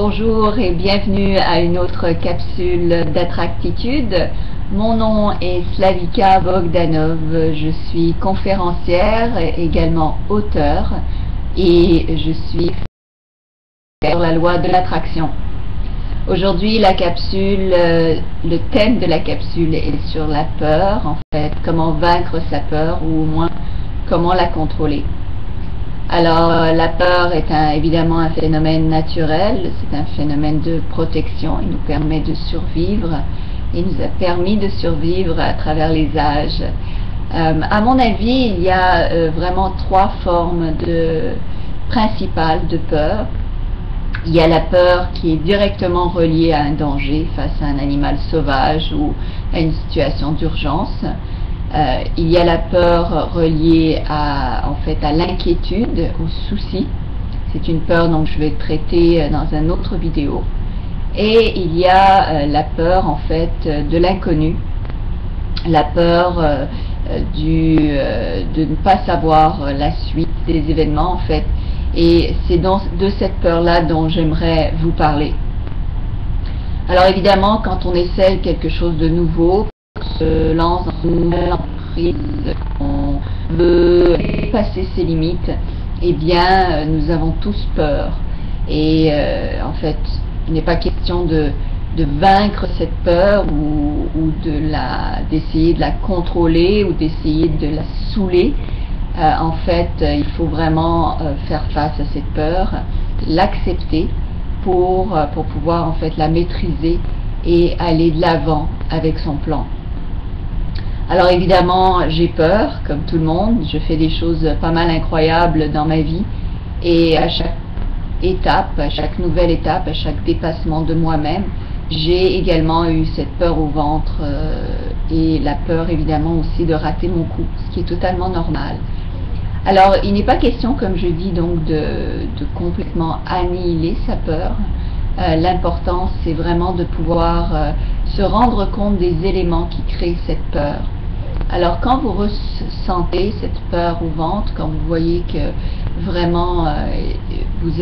Bonjour et bienvenue à une autre capsule d'Attractitude. Mon nom est Slavika Bogdanov, je suis conférencière, également auteure, et je suis sur la loi de l'attraction. Aujourd'hui, la capsule, le thème de la capsule est sur la peur, en fait, comment vaincre sa peur ou au moins comment la contrôler. Alors, la peur est évidemment un phénomène naturel, c'est un phénomène de protection, il nous permet de survivre, il nous a permis de survivre à travers les âges. À mon avis, il y a vraiment trois formes principales de peur. Il y a la peur qui est directement reliée à un danger face à un animal sauvage ou à une situation d'urgence. Il y a la peur reliée à l'inquiétude, au souci. C'est une peur dont je vais traiter dans une autre vidéo. Et il y a la peur en fait de l'inconnu, la peur de ne pas savoir la suite des événements en fait. Et c'est de cette peur-là dont j'aimerais vous parler. Alors évidemment, quand on essaie quelque chose de nouveau, on se lance dans une nouvelle entreprise, on veut dépasser ses limites, eh bien nous avons tous peur. Et en fait, il n'est pas question de vaincre cette peur ou d'essayer de la contrôler ou d'essayer de la saouler. En fait, il faut vraiment faire face à cette peur, l'accepter pour pouvoir en fait la maîtriser et aller de l'avant avec son plan. Alors évidemment, j'ai peur, comme tout le monde, je fais des choses pas mal incroyables dans ma vie et à chaque étape, à chaque nouvelle étape, à chaque dépassement de moi-même, j'ai également eu cette peur au ventre et la peur évidemment aussi de rater mon coup, ce qui est totalement normal. Alors, il n'est pas question, comme je dis, donc de complètement annihiler sa peur. L'important, c'est vraiment de pouvoir se rendre compte des éléments qui créent cette peur. Alors, quand vous ressentez cette peur au ventre, quand vous voyez que vraiment vous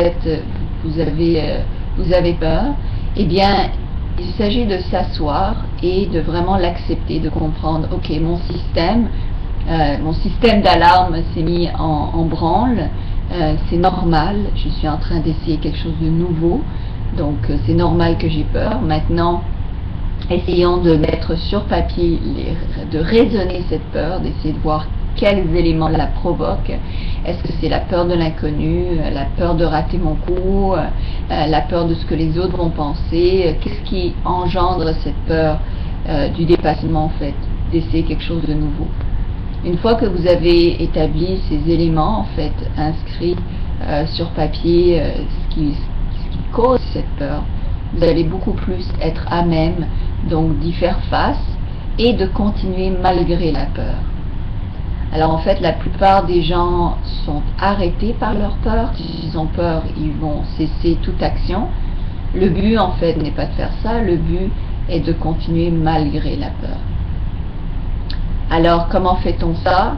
avez peur, eh bien, il s'agit de s'asseoir et de vraiment l'accepter, de comprendre, ok, mon système d'alarme s'est mis en branle, c'est normal, je suis en train d'essayer quelque chose de nouveau, donc c'est normal que j'ai peur. Maintenant, essayons de mettre sur papier, de raisonner cette peur, d'essayer de voir quels éléments la provoquent. Est-ce que c'est la peur de l'inconnu, la peur de rater mon coup, la peur de ce que les autres vont penser? Qu'est-ce qui engendre cette peur du dépassement en fait, d'essayer quelque chose de nouveau? Une fois que vous avez établi ces éléments, en fait, inscrits sur papier, ce qui cause cette peur, vous allez beaucoup plus être à même donc d'y faire face et de continuer malgré la peur. Alors en fait, la plupart des gens sont arrêtés par leur peur. S'ils ont peur, ils vont cesser toute action. Le but, en fait, n'est pas de faire ça. Le but est de continuer malgré la peur. Alors, comment fait-on ça?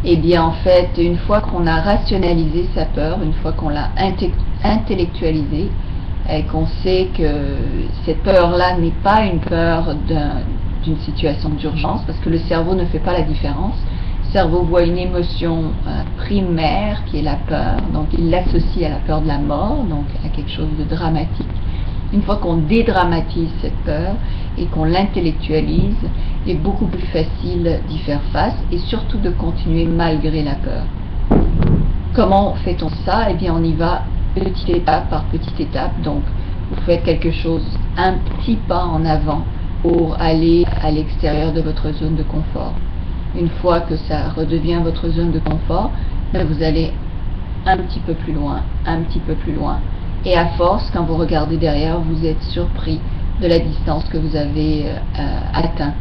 Eh bien, en fait, une fois qu'on a rationalisé sa peur, une fois qu'on l'a intellectualisée, et qu'on sait que cette peur-là n'est pas une peur d'une situation d'urgence, parce que le cerveau ne fait pas la différence. Le cerveau voit une émotion primaire qui est la peur, donc il l'associe à la peur de la mort, donc à quelque chose de dramatique. Une fois qu'on dédramatise cette peur et qu'on l'intellectualise, il est beaucoup plus facile d'y faire face et surtout de continuer malgré la peur. Comment fait-on ça? Eh bien, on y va petite étape par petite étape. Donc, vous faites quelque chose, un petit pas en avant pour aller à l'extérieur de votre zone de confort. Une fois que ça redevient votre zone de confort, vous allez un petit peu plus loin, un petit peu plus loin. Et à force, quand vous regardez derrière, vous êtes surpris de la distance que vous avez atteint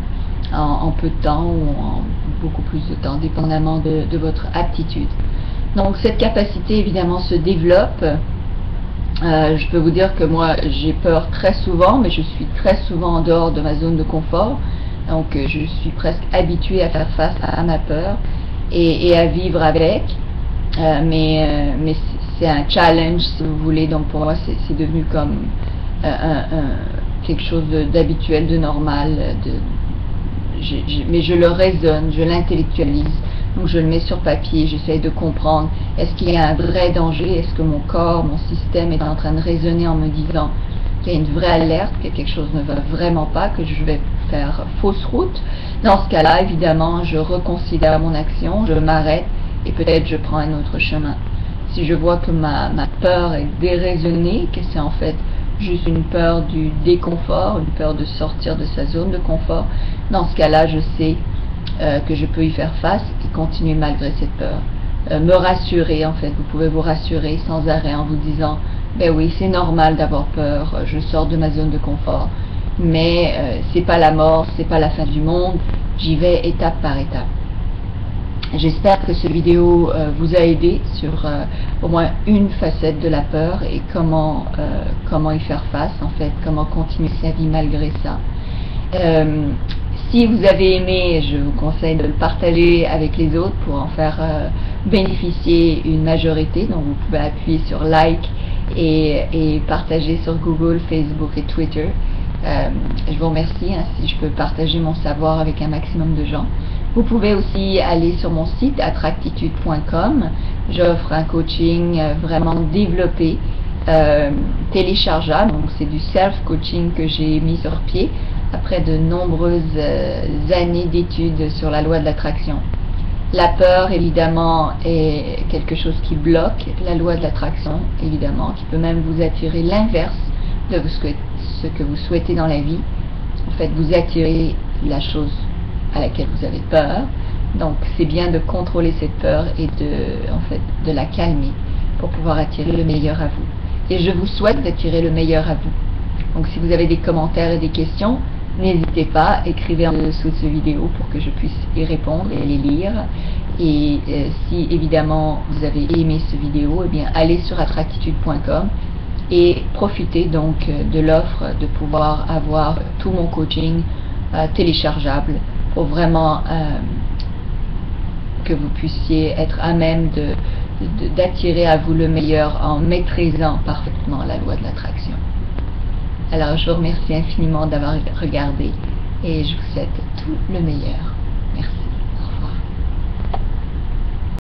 en peu de temps ou en beaucoup plus de temps, dépendamment de votre aptitude. Donc cette capacité évidemment se développe. Je peux vous dire que moi j'ai peur très souvent, mais je suis très souvent en dehors de ma zone de confort. Donc je suis presque habituée à faire face à ma peur et à vivre avec. Mais c'est un challenge si vous voulez, donc pour moi c'est devenu comme quelque chose d'habituel, de normal, mais je le raisonne, je l'intellectualise, donc je le mets sur papier, j'essaie de comprendre, est-ce qu'il y a un vrai danger, est-ce que mon corps, mon système est en train de raisonner en me disant qu'il y a une vraie alerte, que quelque chose ne va vraiment pas, que je vais faire fausse route. Dans ce cas-là, évidemment, je reconsidère mon action, je m'arrête et peut-être je prends un autre chemin. Si je vois que ma peur est déraisonnée, que c'est en fait juste une peur du déconfort, une peur de sortir de sa zone de confort, dans ce cas-là, je sais que je peux y faire face et continuer malgré cette peur. Me rassurer, en fait, vous pouvez vous rassurer sans arrêt en vous disant, ben oui, c'est normal d'avoir peur, je sors de ma zone de confort, mais c'est pas la mort, c'est pas la fin du monde, j'y vais étape par étape. J'espère que cette vidéo vous a aidé sur au moins une facette de la peur et comment y faire face, en fait, comment continuer sa vie malgré ça. Si vous avez aimé, je vous conseille de le partager avec les autres pour en faire bénéficier une majorité. Donc vous pouvez appuyer sur like et partager sur Google, Facebook et Twitter. Je vous remercie si je peux partager mon savoir avec un maximum de gens. Vous pouvez aussi aller sur mon site attractitude.com. J'offre un coaching vraiment développé, téléchargeable. Donc c'est du self-coaching que j'ai mis sur pied après de nombreuses années d'études sur la loi de l'attraction. La peur, évidemment, est quelque chose qui bloque la loi de l'attraction, évidemment, qui peut même vous attirer l'inverse de ce que vous souhaitez dans la vie. En fait, vous attirez la chose à laquelle vous avez peur. Donc, c'est bien de contrôler cette peur et de la calmer pour pouvoir attirer le meilleur à vous. Et je vous souhaite d'attirer le meilleur à vous. Donc, si vous avez des commentaires et des questions, n'hésitez pas, écrivez en dessous de cette vidéo pour que je puisse y répondre et les lire. Et si évidemment vous avez aimé cette vidéo, eh bien allez sur attractitude.com et profitez donc de l'offre de pouvoir avoir tout mon coaching téléchargeable pour vraiment que vous puissiez être à même d'attirer à vous le meilleur en maîtrisant parfaitement la loi de l'attraction. Alors je vous remercie infiniment d'avoir regardé et je vous souhaite tout le meilleur. Merci.